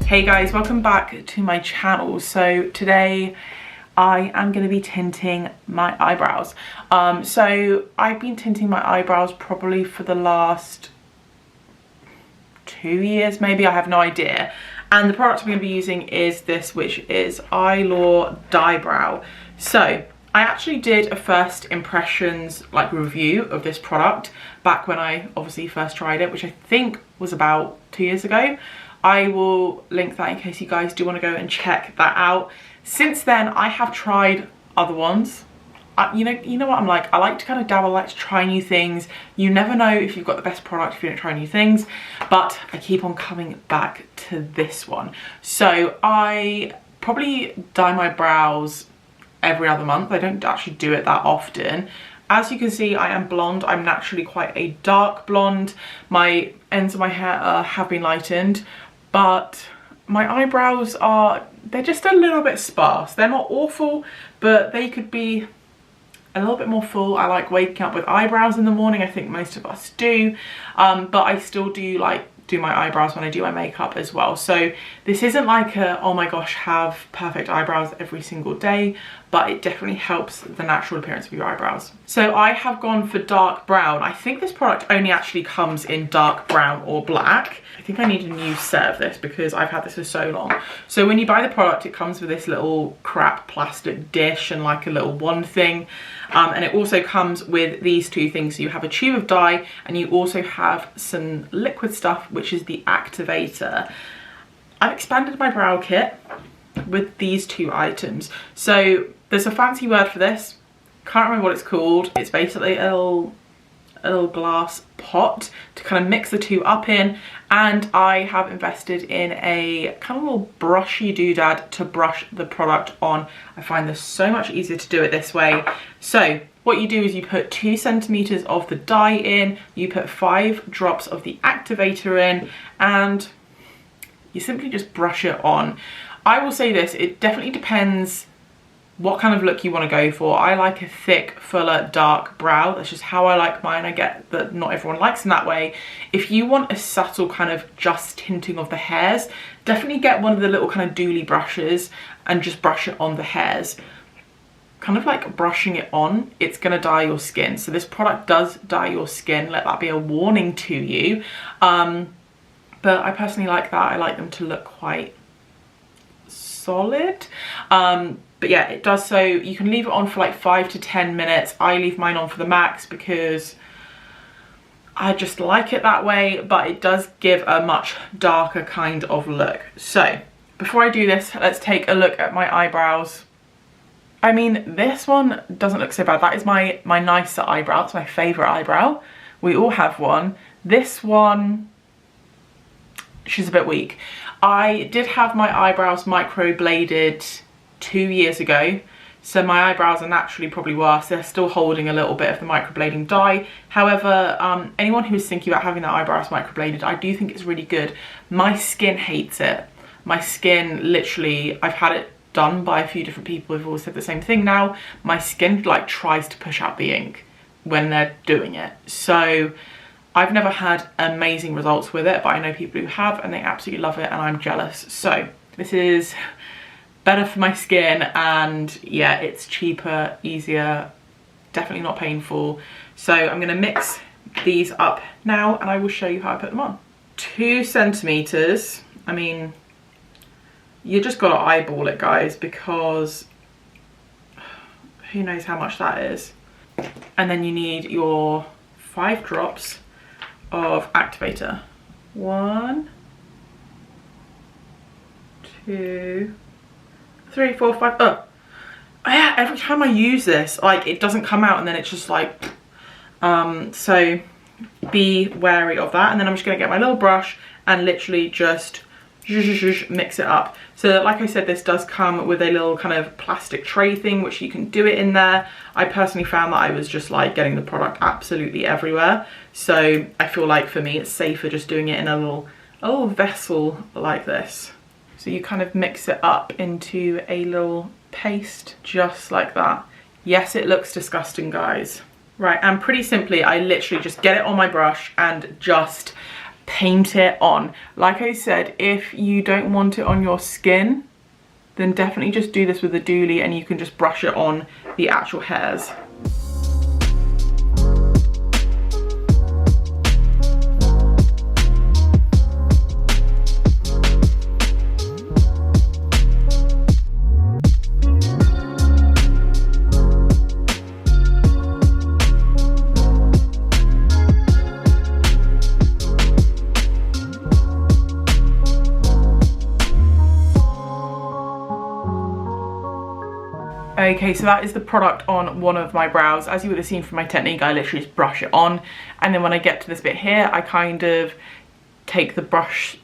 Hey guys, welcome back to my channel. So today I am going to be tinting my eyebrows. So I've been tinting my eyebrows probably for the last 2 years maybe, I have no idea. And the product I'm going to be using is this, which is Eyelure DyBrow. So I actually did a first impressions review of this product back when I obviously first tried it, which I think was about 2 years ago. I will link that in case you guys do want to go and check that out. Since then, I have tried other ones. You know what I'm like? I like to kind of dabble, I like to try new things. You never know if you've got the best product if you don't try new things, but I keep on coming back to this one. So I probably dye my brows every other month. I don't actually do it that often. As you can see, I am blonde. I'm naturally quite a dark blonde. My ends of my hair have been lightened, but my eyebrows they're just a little bit sparse. They're not awful, but they could be a little bit more full. I like waking up with eyebrows in the morning. I think most of us do, but I still do do my eyebrows when I do my makeup as well. So this isn't like a, oh my gosh, have perfect eyebrows every single day, but it definitely helps the natural appearance of your eyebrows. So I have gone for dark brown. I think this product only actually comes in dark brown or black. I think I need a new set of this because I've had this for so long. So when you buy the product, it comes with this little crap plastic dish and like a little wand thing. And it also comes with these two things. So you have a tube of dye and you also have some liquid stuff, which is the activator. I've expanded my brow kit with these two items. So there's a fancy word for this. Can't remember what it's called. It's basically a little glass pot to kind of mix the two up in, and I have invested in a kind of little brushy doodad to brush the product on. I find this so much easier to do it this way. So what you do is you put 2 centimeters of the dye in, you put 5 drops of the activator in, and you simply just brush it on. I will say this, it definitely depends what kind of look you want to go for. I like a thick, fuller, dark brow. That's just how I like mine. I get that not everyone likes them that way. If you want a subtle kind of just tinting of the hairs, definitely get one of the little kind of dooley brushes and just brush it on the hairs. Kind of like brushing it on, it's gonna dye your skin. So this product does dye your skin. Let that be a warning to you. But I personally like that. I like them to look quite solid. But yeah, it does. So you can leave it on for like 5 to 10 minutes. I leave mine on for the max because I just like it that way, but it does give a much darker kind of look. So before I do this, let's take a look at my eyebrows. I mean, this one doesn't look so bad. That is my nicer eyebrow. It's my favorite eyebrow. We all have one. This one, she's a bit weak. I did have my eyebrows microbladed 2 years ago, so my eyebrows are naturally probably worse. They're still holding a little bit of the microblading dye. However, anyone who's thinking about having their eyebrows microbladed, I do think it's really good. My skin hates it. My skin literally, I've had it done by a few different people who've all said the same thing now. My skin like tries to push out the ink when they're doing it. So I've never had amazing results with it, but I know people who have and they absolutely love it, and I'm jealous. So this is better for my skin, and yeah, it's cheaper, easier, definitely not painful. So I'm gonna mix these up now and I will show you how I put them on. 2 centimeters. I mean, you just gotta eyeball it, guys, because who knows how much that is. And then you need your 5 drops of activator. 1, 2, 3, 4, 5. Oh yeah, every time I use this, like, it doesn't come out and then it's just like, so be wary of that. And then I'm just gonna get my little brush and literally just mix it up. So like I said, this does come with a little kind of plastic tray thing, which you can do it in there. I personally found that I was just like getting the product absolutely everywhere. So I feel like for me, it's safer just doing it in a little vessel like this. So you kind of mix it up into a little paste just like that. Yes, it looks disgusting, guys. Right, and pretty simply, I literally just get it on my brush and just paint it on. Like I said, if you don't want it on your skin, then definitely just do this with a dooley and you can just brush it on the actual hairs. Okay, so that is the product on one of my brows. As you would have seen from my technique, I literally just brush it on, and then when I get to this bit here, I kind of take the brush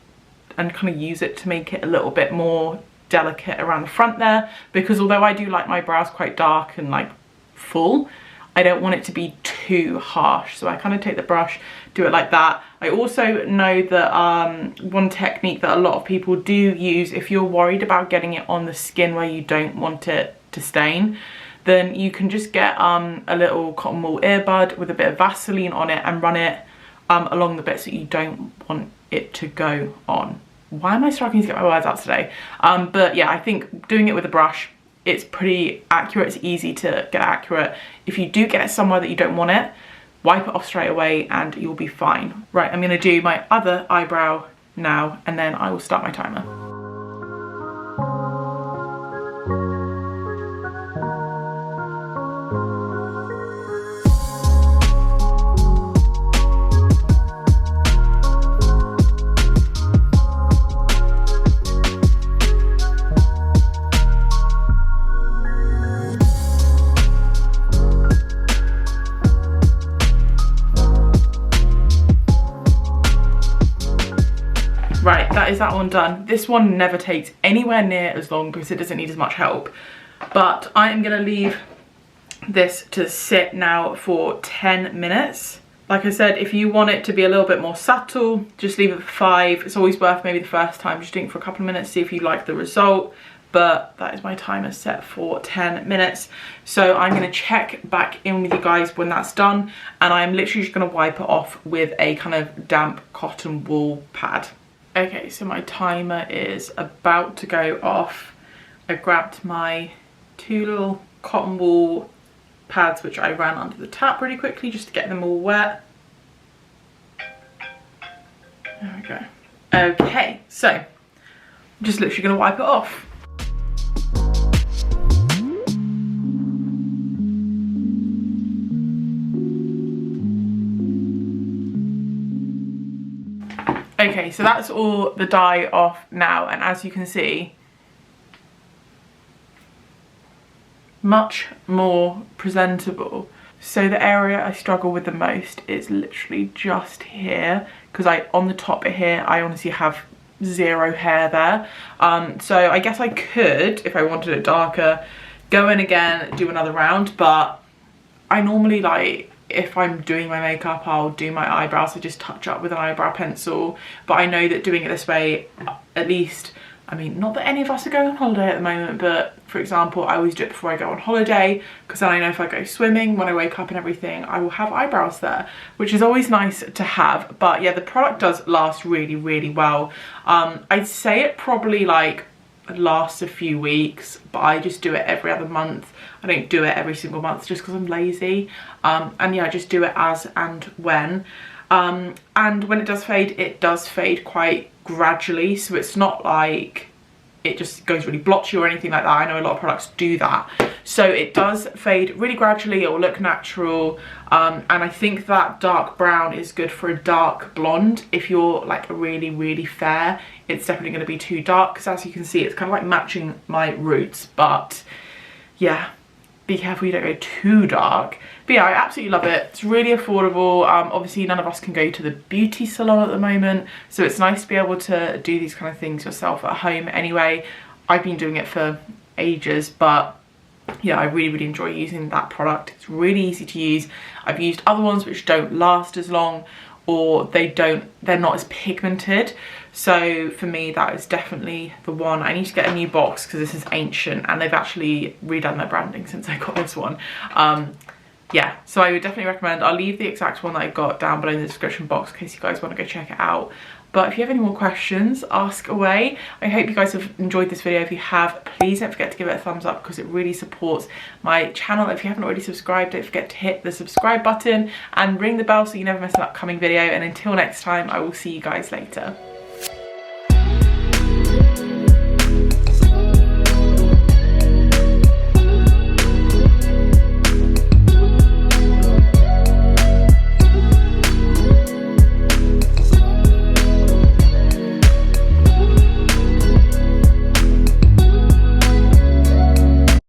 and kind of use it to make it a little bit more delicate around the front there, because although I do like my brows quite dark and like full, I don't want it to be too harsh. So I kind of take the brush, do it like that. I also know that one technique that a lot of people do use, if you're worried about getting it on the skin where you don't want it to stain, then you can just get a little cotton wool earbud with a bit of Vaseline on it and run it along the bits that you don't want it to go on. Why am I struggling to get my words out today? But yeah, I think doing it with a brush, it's pretty accurate. It's easy to get accurate. If you do get it somewhere that you don't want it, wipe it off straight away and you'll be fine. Right, I'm gonna do my other eyebrow now and then I will start my timer. Right, that is that one done. This one never takes anywhere near as long because it doesn't need as much help. But I am gonna leave this to sit now for 10 minutes. Like I said, if you want it to be a little bit more subtle, just leave it for 5. It's always worth maybe the first time just doing it for a couple of minutes, see if you like the result. But that is my timer set for 10 minutes. So I'm gonna check back in with you guys when that's done. And I'm literally just gonna wipe it off with a kind of damp cotton wool pad. Okay, so my timer is about to go off. I grabbed my 2 little cotton wool pads, which I ran under the tap really quickly just to get them all wet. There we go. Okay, so I'm just literally gonna wipe it off. Okay, so that's all the dye off now, and as you can see, much more presentable. So the area I struggle with the most is literally just here, because on the top here, I honestly have 0 hair there. So I guess I could, if I wanted it darker, go in again, do another round, but I normally like, if I'm doing my makeup, I'll do my eyebrows, so just touch up with an eyebrow pencil. But I know that doing it this way, at least, I mean, not that any of us are going on holiday at the moment, but for example, I always do it before I go on holiday, because then I know if I go swimming, when I wake up and everything, I will have eyebrows there, which is always nice to have. But yeah, the product does last really, really well. I'd say it probably like lasts a few weeks, but I just do it every other month. I don't do it every single month just because I'm lazy. And yeah, I just do it as and when. And when it does fade quite gradually, so it's not like it just goes really blotchy or anything like that. I know a lot of products do that. So it does fade really gradually, it will look natural. And I think that dark brown is good for a dark blonde. If you're like really, really fair, it's definitely going to be too dark, because as you can see, it's kind of like matching my roots. But yeah, be careful you don't go too dark. But yeah, I absolutely love it. It's really affordable. Obviously none of us can go to the beauty salon at the moment, so it's nice to be able to do these kind of things yourself at home anyway. I've been doing it for ages, but yeah, I really, really enjoy using that product. It's really easy to use. I've used other ones which don't last as long, or they're not as pigmented. So for me, that is definitely the one. I need to get a new box because this is ancient, and they've actually redone their branding since I got this one. yeah, so I would definitely recommend. I'll leave the exact one that I got down below in the description box in case you guys want to go check it out. But if you have any more questions, ask away. I hope you guys have enjoyed this video. If you have, please don't forget to give it a thumbs up because it really supports my channel. If you haven't already subscribed, don't forget to hit the subscribe button and ring the bell so you never miss an upcoming video. And until next time, I will see you guys later.